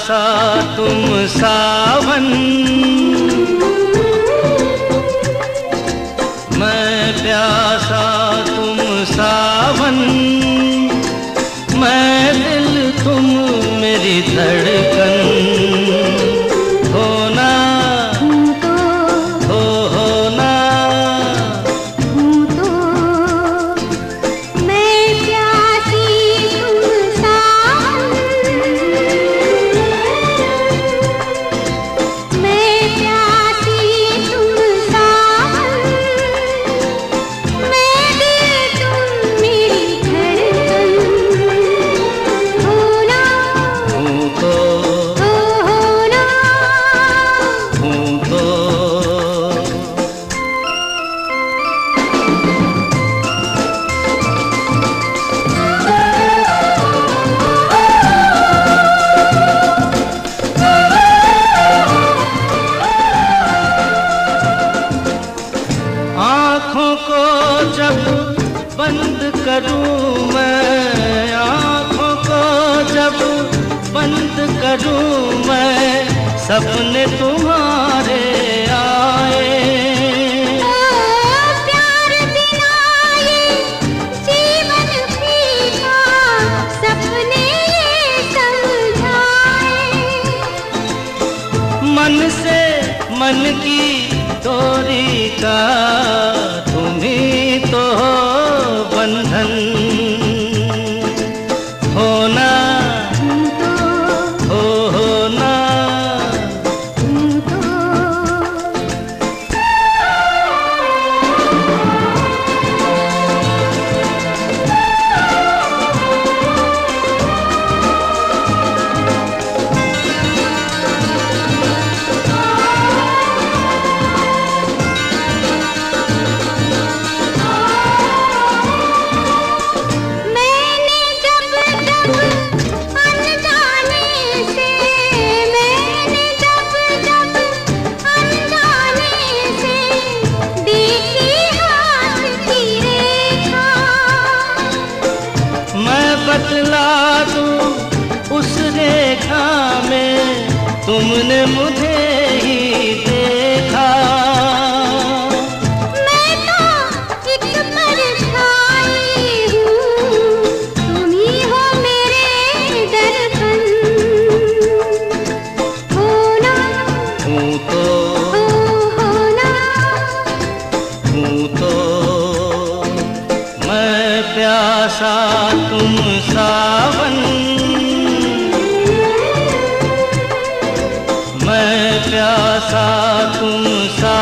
प्यासा तुम सावन, मैं प्यासा तुम सावन, मैं दिल तुम मेरी धड़कन, होना हो होना हूँ तो मैं प्यासी तुम सावन, मैं प्यासी तुम सावन, मैं दिल तुम मेरी धड़कन, होना हूँ तो होना हूँ तो। आँखों को जब बंद करूं मैं, आँखों को जब बंद करूं मैं, सपने तुम्हारे आए। प्यार बिना ये जीवन फीका, सपने ये समझाए। मन से मन की डोरी का तुम ही तो हो बंधन, होना हूँ तो हो होना हूँ तो मैंने जब जब अनजाने से, मैंने जब जब अनजाने से देखी हाथ की रेखा, मैं बतला दूं उस रेखा में तुमने मुझे ही देखा। मैं तो एक परछाई हूँ, तुम ही हो मेरे दर्पण, होना हूँ तो होना हूँ तो मैं प्यासा तुम सावन, मैं प्यासा तुम सावन।